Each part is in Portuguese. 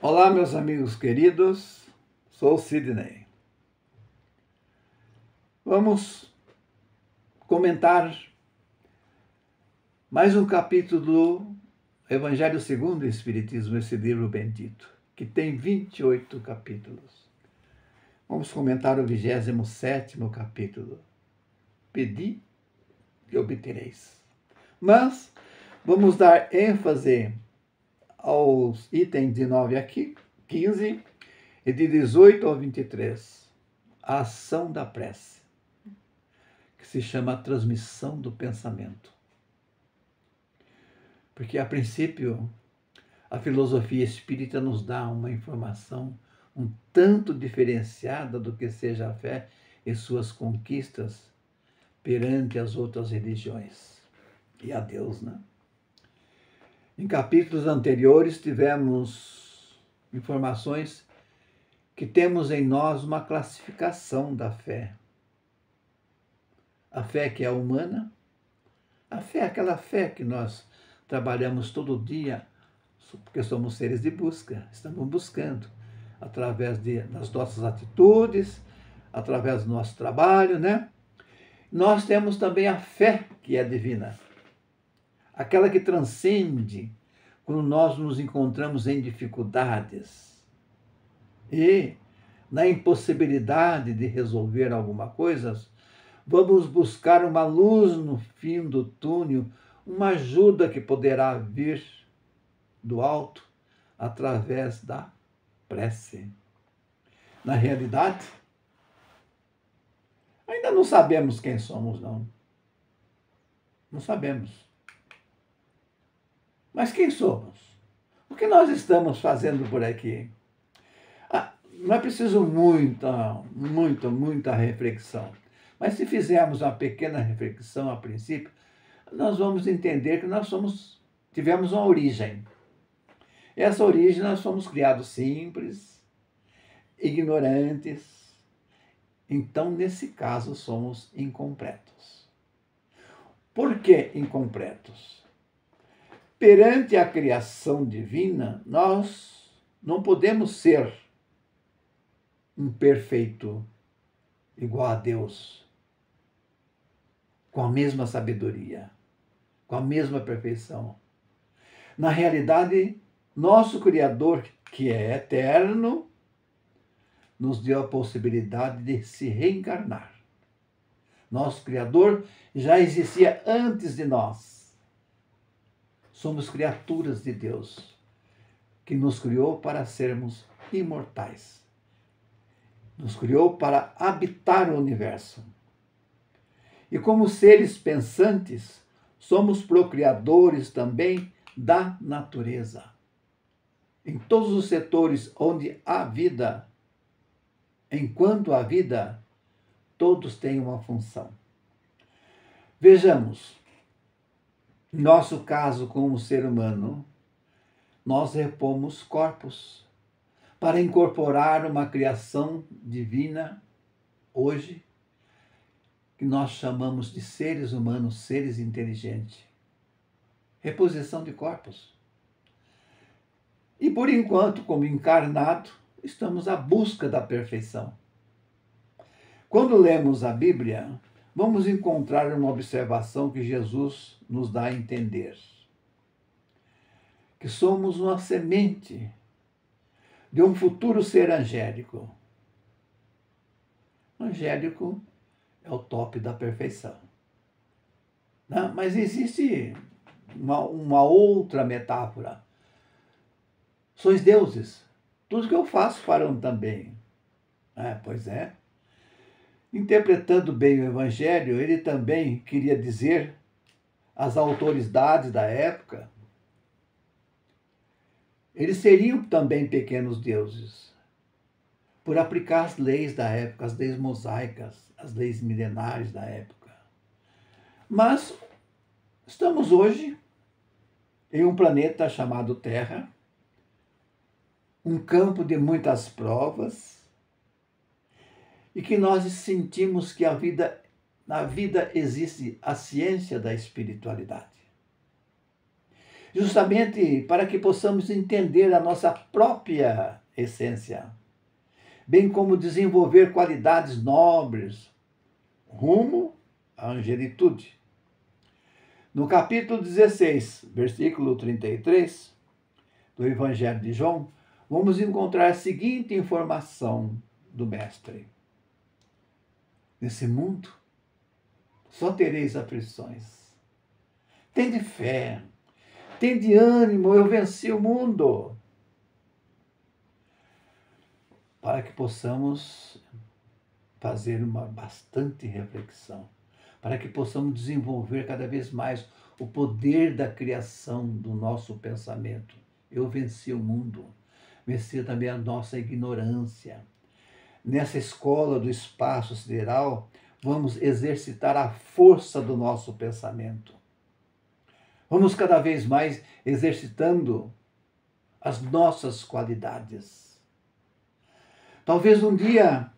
Olá, meus amigos queridos, sou Sidney. Vamos comentar mais um capítulo do Evangelho segundo o Espiritismo, esse livro bendito, que tem 28 capítulos. Vamos comentar o 27º capítulo. Pedi e obtereis. Mas vamos dar ênfase aos itens de 9 a 15 e de 18 ao 23, a ação da prece, que se chama a transmissão do pensamento. Porque, a princípio, a filosofia espírita nos dá uma informação um tanto diferenciada do que seja a fé e suas conquistas perante as outras religiões e a Deus, né? Em capítulos anteriores tivemos informações que temos em nós uma classificação da fé. A fé que é humana, a fé, aquela fé que nós trabalhamos todo dia, porque somos seres de busca, estamos buscando através das nossas atitudes, através do nosso trabalho, né? Nós temos também a fé que é divina, aquela que transcende quando nós nos encontramos em dificuldades e na impossibilidade de resolver alguma coisa, vamos buscar uma luz no fim do túnel, uma ajuda que poderá vir do alto através da prece. Na realidade, ainda não sabemos quem somos, não. Não sabemos. Mas quem somos? O que nós estamos fazendo por aqui? Não é preciso muita reflexão. Mas se fizermos uma pequena reflexão a princípio, nós vamos entender que nós tivemos uma origem. Essa origem nós fomos criados simples, ignorantes. Então, nesse caso, somos incompletos. Por que incompletos? Perante a criação divina, nós não podemos ser um perfeito igual a Deus, com a mesma sabedoria, com a mesma perfeição. Na realidade, nosso Criador, que é eterno, nos deu a possibilidade de se reencarnar. Nosso Criador já existia antes de nós. Somos criaturas de Deus, que nos criou para sermos imortais. Nos criou para habitar o universo. E como seres pensantes, somos procriadores também da natureza. Em todos os setores onde há vida, enquanto há vida, todos têm uma função. Vejamos, nosso caso como ser humano, nós repomos corpos para incorporar uma criação divina hoje, que nós chamamos de seres humanos, seres inteligentes. Reposição de corpos. E por enquanto, como encarnado, estamos à busca da perfeição. Quando lemos a Bíblia, vamos encontrar uma observação que Jesus nos dá a entender. Que somos uma semente de um futuro ser angélico. Angélico é o top da perfeição. Não, mas existe uma outra metáfora. Sois deuses. Tudo que eu faço farão também. Pois é. Interpretando bem o Evangelho, ele também queria dizer às autoridades da época, eles seriam também pequenos deuses, por aplicar as leis da época, as leis mosaicas, as leis milenares da época. Mas estamos hoje em um planeta chamado Terra, um campo de muitas provas, e que nós sentimos que na vida existe a ciência da espiritualidade. justamente para que possamos entender a nossa própria essência, bem como desenvolver qualidades nobres, rumo à angelitude. No capítulo 16, versículo 33 do Evangelho de João, vamos encontrar a seguinte informação do Mestre: nesse mundo só tereis aflições. Tende fé, tende ânimo, eu venci o mundo. Para que possamos fazer uma bastante reflexão, para que possamos desenvolver cada vez mais o poder da criação do nosso pensamento. Eu venci o mundo, venci também a nossa ignorância. Nessa escola do espaço sideral, vamos exercitar a força do nosso pensamento. Vamos cada vez mais exercitando as nossas qualidades. Talvez um dia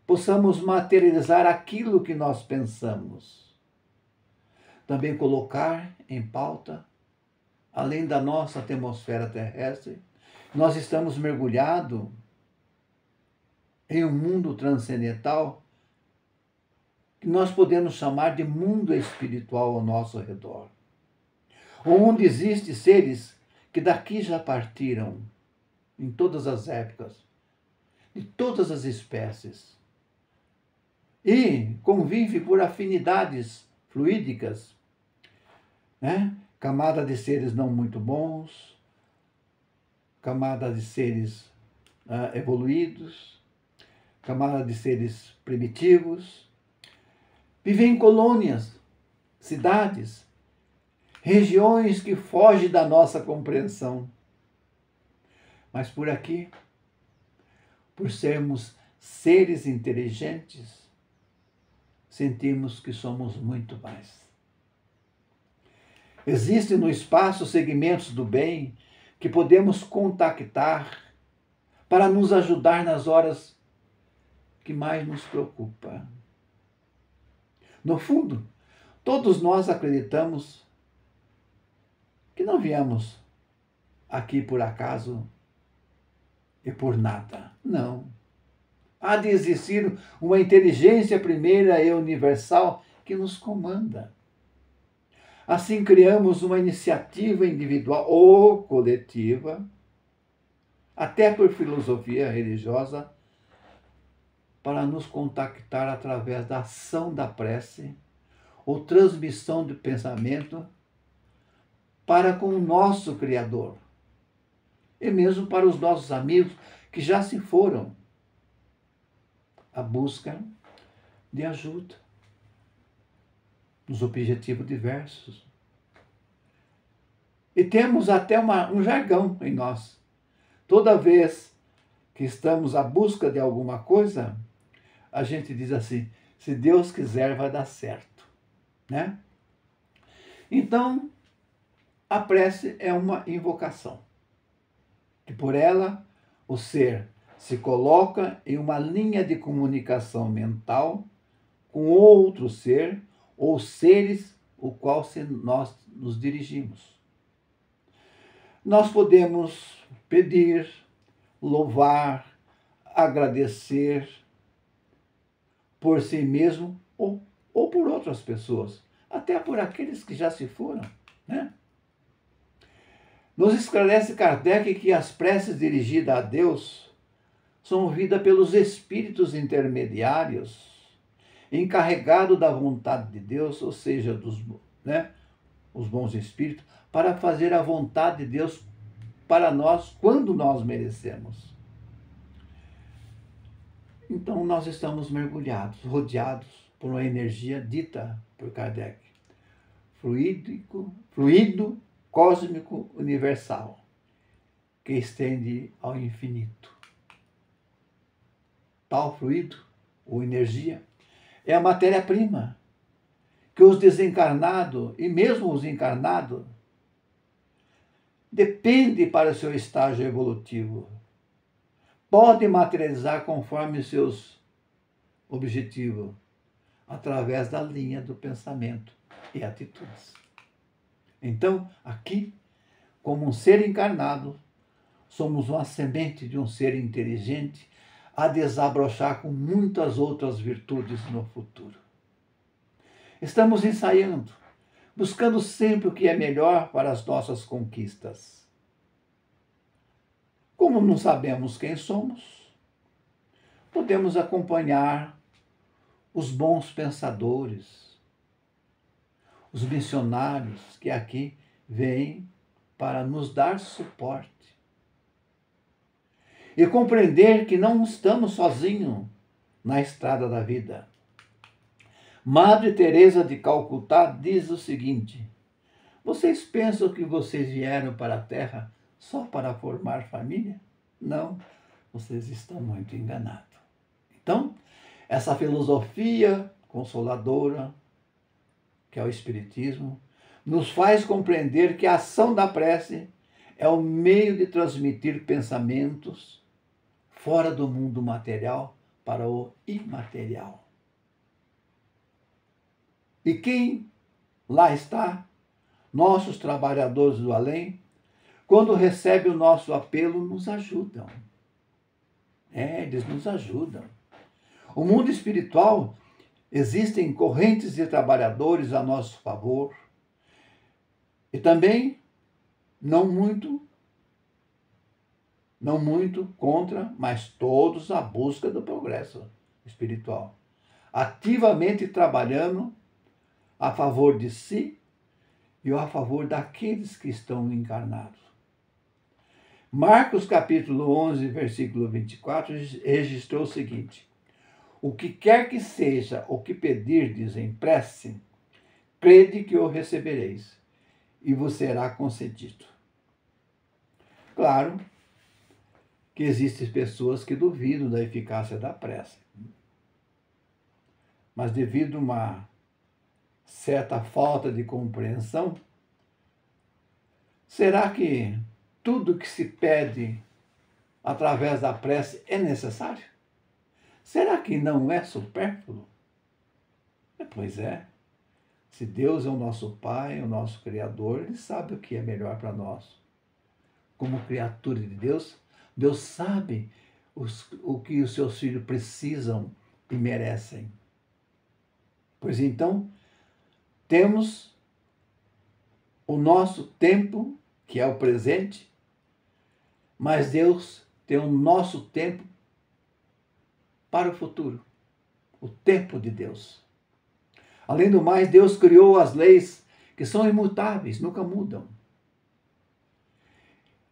possamos materializar aquilo que nós pensamos. Também colocar em pauta, além da nossa atmosfera terrestre, nós estamos mergulhados em um mundo transcendental que nós podemos chamar de mundo espiritual ao nosso redor, onde existem seres que daqui já partiram em todas as épocas, de todas as espécies, e convive por afinidades fluídicas, né? Camada de seres não muito bons, camada de seres evoluídos, camada de seres primitivos, vivem em colônias, cidades, regiões que fogem da nossa compreensão. Mas por aqui, por sermos seres inteligentes, sentimos que somos muito mais. Existem no espaço segmentos do bem que podemos contactar para nos ajudar nas horas que mais nos preocupa. No fundo, todos nós acreditamos que não viemos aqui por acaso e por nada. Não. Há de existir uma inteligência primeira e universal que nos comanda. Assim criamos uma iniciativa individual ou coletiva, até por filosofia religiosa, para nos contactar através da ação da prece ou transmissão de pensamento para com o nosso Criador e mesmo para os nossos amigos que já se foram, a busca de ajuda nos objetivos diversos. E temos até um jargão em nós. Toda vez que estamos à busca de alguma coisa, a gente diz assim: se Deus quiser, vai dar certo, né? Então, a prece é uma invocação, que por ela o ser se coloca em uma linha de comunicação mental com outro ser ou seres o qual nós nos dirigimos. Nós podemos pedir, louvar, agradecer por si mesmo ou por outras pessoas, até por aqueles que já se foram, né? Nos esclarece Kardec que as preces dirigidas a Deus são ouvidas pelos espíritos intermediários, encarregados da vontade de Deus, ou seja, os bons espíritos, para fazer a vontade de Deus para nós quando nós merecemos. Então nós estamos mergulhados, rodeados por uma energia dita por Kardec, fluido cósmico universal, que estende ao infinito. Tal fluido, ou energia, é a matéria-prima que os desencarnados e mesmo os encarnados depende para o seu estágio evolutivo. Pode materializar conforme seus objetivos, através da linha do pensamento e atitudes. Então, aqui, como um ser encarnado, somos uma semente de um ser inteligente a desabrochar com muitas outras virtudes no futuro. Estamos ensaiando, buscando sempre o que é melhor para as nossas conquistas. Como não sabemos quem somos, podemos acompanhar os bons pensadores, os missionários que aqui vêm para nos dar suporte. E compreender que não estamos sozinhos na estrada da vida. Madre Teresa de Calcutá diz o seguinte: vocês pensam que vocês vieram para a Terra só para formar família? Não, vocês estão muito enganados. Então, essa filosofia consoladora, que é o Espiritismo, nos faz compreender que a ação da prece é o meio de transmitir pensamentos fora do mundo material para o imaterial. E quem lá está, nossos trabalhadores do além, quando recebem o nosso apelo, nos ajudam. Eles nos ajudam. O mundo espiritual, existem correntes de trabalhadores a nosso favor. E também, não muito contra, mas todos à busca do progresso espiritual. Ativamente trabalhando a favor de si e a favor daqueles que estão encarnados. Marcos capítulo 11, versículo 24, registrou o seguinte: o que quer que seja o que pedirdes em prece, crede que o recebereis, e vos será concedido. Claro que existem pessoas que duvidam da eficácia da prece. Mas devido a uma certa falta de compreensão, será que tudo que se pede através da prece é necessário? Será que não é supérfluo? Pois é. Se Deus é o nosso Pai, o nosso Criador, Ele sabe o que é melhor para nós. Como criatura de Deus, Deus sabe o que os seus filhos precisam e merecem. Pois então, temos o nosso tempo, que é o presente, mas Deus tem o nosso tempo para o futuro, o tempo de Deus. Além do mais, Deus criou as leis que são imutáveis, nunca mudam.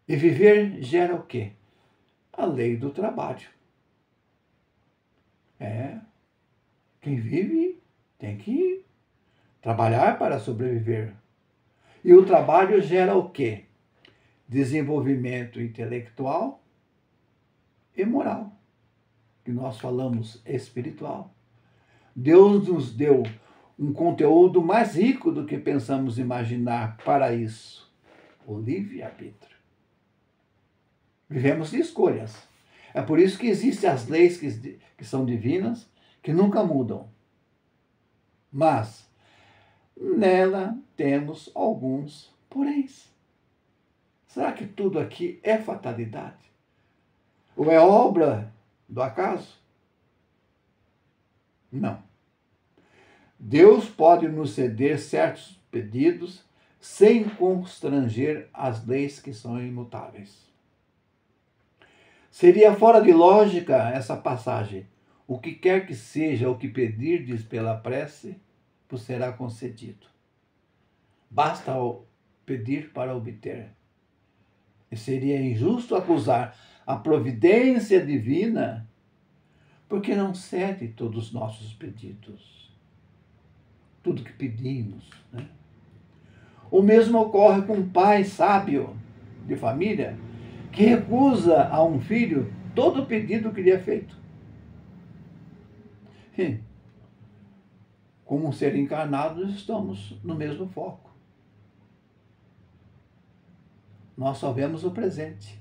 E viver gera o quê? A lei do trabalho. Quem vive tem que trabalhar para sobreviver. E o trabalho gera o quê? Desenvolvimento intelectual e moral, que nós falamos espiritual. Deus nos deu um conteúdo mais rico do que pensamos imaginar para isso: o livre-arbítrio. Vivemos de escolhas. É por isso que existem as leis que são divinas, que nunca mudam. Mas nela temos alguns poréns. Será que tudo aqui é fatalidade? Ou é obra do acaso? Não. Deus pode nos ceder certos pedidos sem constranger as leis que são imutáveis. Seria fora de lógica essa passagem: o que quer que seja o que pedirdes pela prece, vos será concedido. Basta pedir para obter. E seria injusto acusar a providência divina porque não cede todos os nossos pedidos. Tudo que pedimos. O mesmo ocorre com um pai sábio de família que recusa a um filho todo o pedido que lhe é feito. Como um ser encarnado, estamos no mesmo foco. Nós só vemos o presente.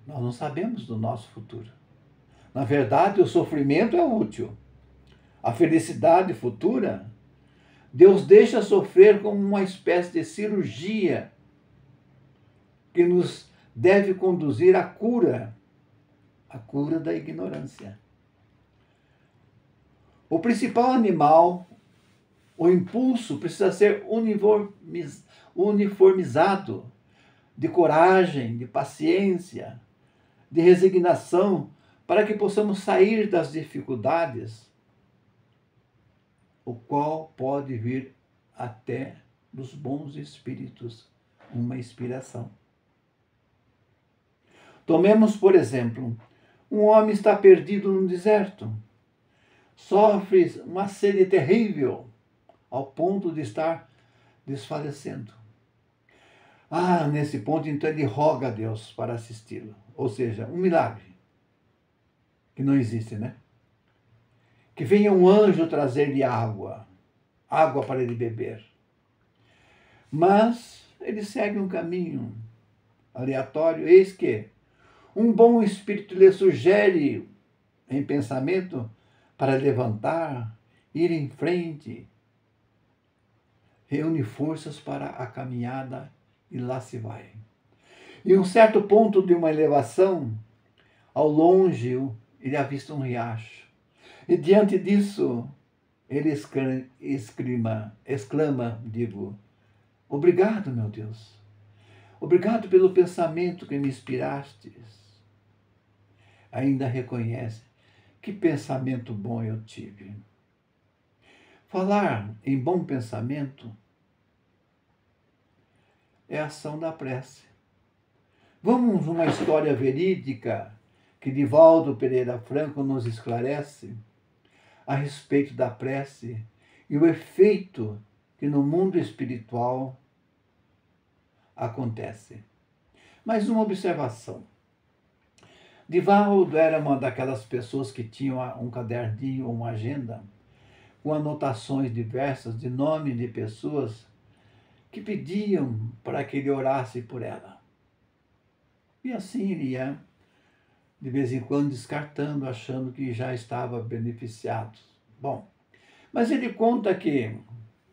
Nós não sabemos do nosso futuro. Na verdade, o sofrimento é útil. A felicidade futura, Deus deixa sofrer como uma espécie de cirurgia que nos deve conduzir à cura da ignorância. O principal animal, o impulso, precisa ser uniformizado de coragem, de paciência, de resignação, para que possamos sair das dificuldades, o qual pode vir até dos bons espíritos uma inspiração. Tomemos, por exemplo, um homem está perdido no deserto, sofre uma sede terrível, ao ponto de estar desfalecendo. Nesse ponto, então, ele roga a Deus para assisti-lo. Ou seja, um milagre, que não existe, né? Que venha um anjo trazer-lhe água para ele beber. Mas ele segue um caminho aleatório, eis que um bom espírito lhe sugere em pensamento para levantar, ir em frente, reúne forças para a caminhada e lá se vai. Em um certo ponto de uma elevação, ao longe, ele avista um riacho. E diante disso, ele exclama, obrigado, meu Deus. Obrigado pelo pensamento que me inspirastes. Ainda reconhece, que pensamento bom eu tive. Falar em bom pensamento é a ação da prece. Vamos uma história verídica que Divaldo Pereira Franco nos esclarece a respeito da prece e o efeito que no mundo espiritual acontece. Mais uma observação. Divaldo era uma daquelas pessoas que tinham um caderninho ou uma agenda com anotações diversas de nome de pessoas que pediam para que ele orasse por ela. E assim ele ia, de vez em quando, descartando, achando que já estava beneficiado. Bom, mas ele conta que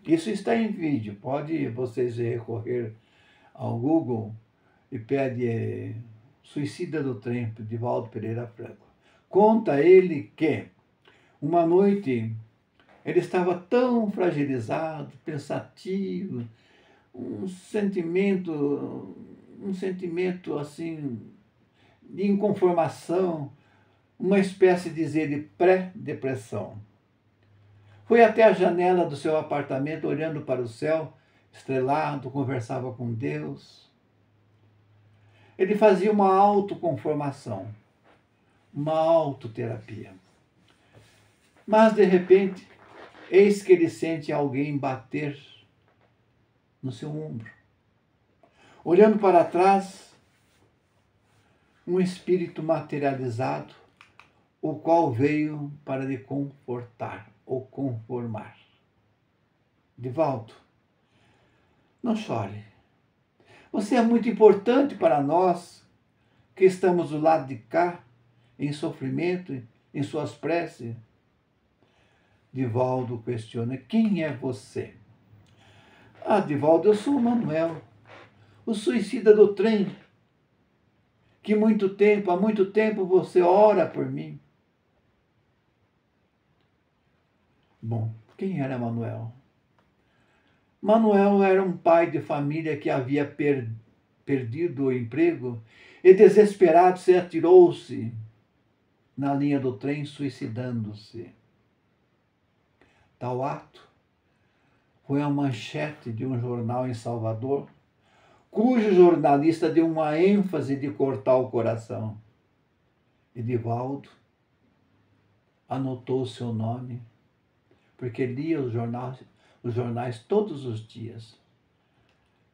isso está em vídeo, pode vocês recorrer ao Google e pede Suicida do Trem, de Divaldo Pereira Franco. Conta ele que, uma noite, ele estava tão fragilizado, pensativo, um sentimento assim, de inconformação, uma espécie, diz ele, pré-depressão. Foi até a janela do seu apartamento, olhando para o céu estrelado, conversava com Deus. Ele fazia uma autoconformação, uma autoterapia. Mas, de repente, eis que ele sente alguém bater no seu ombro. Olhando para trás, um espírito materializado, o qual veio para lhe confortar ou conformar. Divaldo, não chore. Você é muito importante para nós que estamos do lado de cá, em sofrimento, em suas preces. Divaldo questiona, quem é você? Divaldo, eu sou o Manuel, o suicida do trem, que há muito tempo você ora por mim. Bom, quem era Manuel? Manuel era um pai de família que havia perdido o emprego e, desesperado, se atirou-se na linha do trem, suicidando-se. Tal ato foi a manchete de um jornal em Salvador, cujo jornalista deu uma ênfase de cortar o coração. E Divaldo anotou o seu nome, porque lia os jornais todos os dias.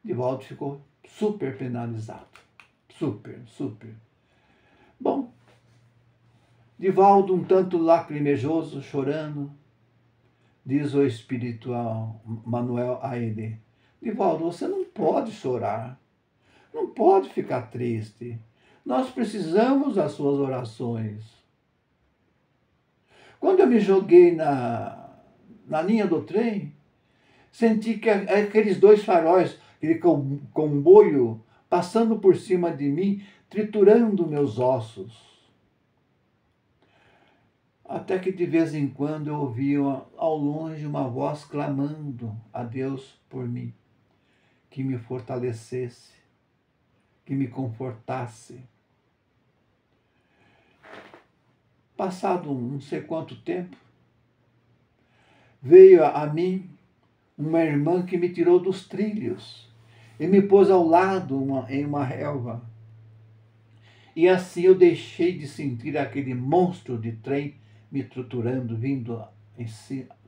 Divaldo ficou super penalizado. Super. Bom, Divaldo, um tanto lacrimejoso, chorando, diz o espiritual Manuel a ele, Divaldo, você não pode chorar, não pode ficar triste. Nós precisamos das suas orações. Quando eu me joguei na linha do trem, senti que aqueles dois faróis, aquele comboio passando por cima de mim, triturando meus ossos. Até que de vez em quando eu ouvia ao longe uma voz clamando a Deus por mim, que me fortalecesse, que me confortasse. Passado não sei quanto tempo, veio a mim uma irmã que me tirou dos trilhos e me pôs ao lado em uma relva. E assim eu deixei de sentir aquele monstro de trem me triturando, vindo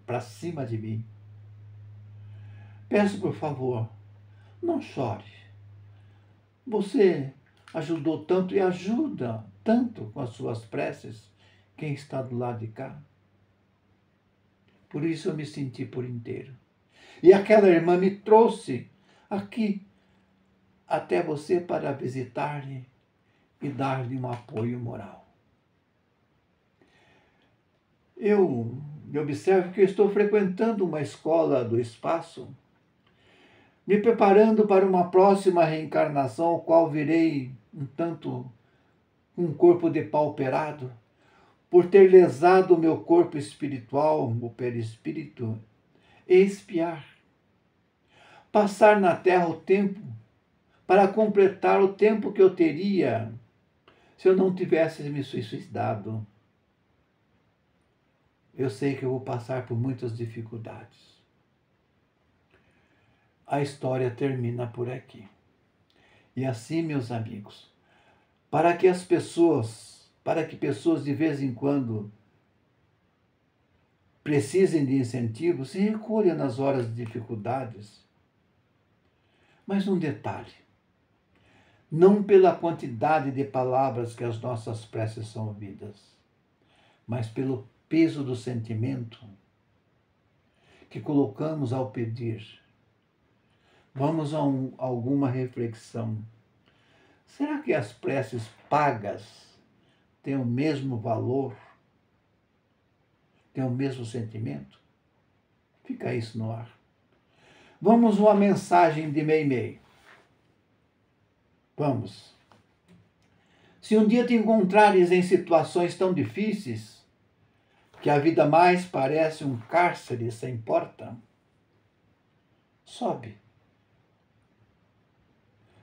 para cima de mim. Peço, por favor, não chore. Você ajudou tanto e ajuda tanto com as suas preces quem está do lado de cá. Por isso eu me senti por inteiro. E aquela irmã me trouxe aqui até você para visitar-lhe e dar-lhe um apoio moral. Eu observo que eu estou frequentando uma escola do espaço, me preparando para uma próxima reencarnação, ao qual virei um corpo depauperado, por ter lesado o meu corpo espiritual, o perispírito, e expiar. Passar na Terra o tempo para completar o tempo que eu teria se eu não tivesse me suicidado. Eu sei que eu vou passar por muitas dificuldades. A história termina por aqui. E assim, meus amigos, para que pessoas de vez em quando precisem de incentivo, se recolham nas horas de dificuldades. Mas um detalhe, não pela quantidade de palavras que as nossas preces são ouvidas, mas pelo peso do sentimento que colocamos ao pedir. Vamos a alguma reflexão. Será que as preces pagas têm o mesmo valor? Têm o mesmo sentimento? Fica isso no ar. Vamos uma mensagem de meio. Vamos. Se um dia te encontrares em situações tão difíceis que a vida mais parece um cárcere sem porta, sobe.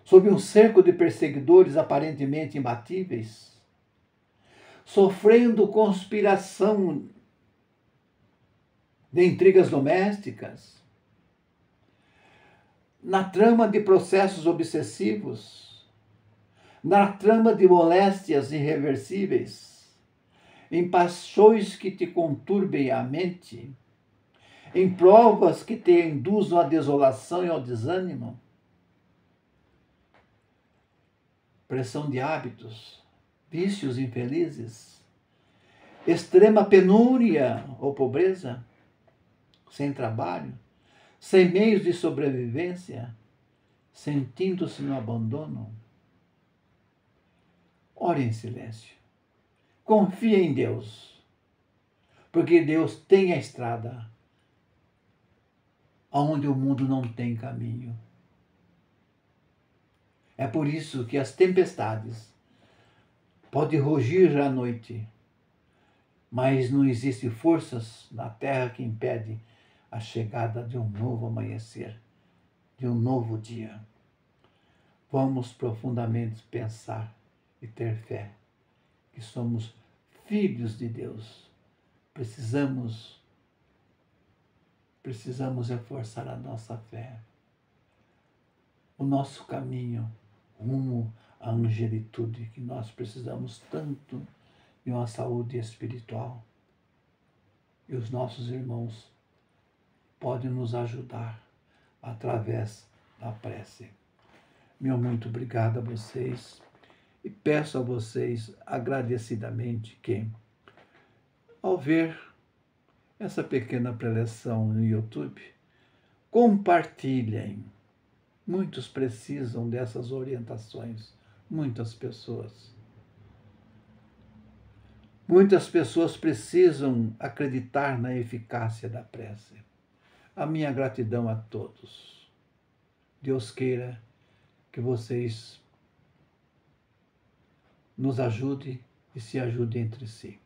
Sob um cerco de perseguidores aparentemente imbatíveis, sofrendo conspiração de intrigas domésticas, na trama de processos obsessivos, na trama de moléstias irreversíveis, em paixões que te conturbem a mente, em provas que te induzam à desolação e ao desânimo, pressão de hábitos, vícios infelizes, extrema penúria ou pobreza, sem trabalho, sem meios de sobrevivência, sentindo-se no abandono. Ore em silêncio. Confie em Deus, porque Deus tem a estrada onde o mundo não tem caminho. É por isso que as tempestades podem rugir à noite, mas não existem forças na terra que impedem a chegada de um novo amanhecer, de um novo dia. Vamos profundamente pensar e ter fé que somos filhos de Deus. Precisamos reforçar a nossa fé, o nosso caminho rumo à angelitude, que nós precisamos tanto de uma saúde espiritual. E os nossos irmãos podem nos ajudar através da prece. Meu muito obrigado a vocês e peço a vocês agradecidamente que, ao ver essa pequena preleção no YouTube, compartilhem. Muitos precisam dessas orientações, muitas pessoas. Muitas pessoas precisam acreditar na eficácia da prece. A minha gratidão a todos. Deus queira que que vocês nos ajudem e se ajudem entre si.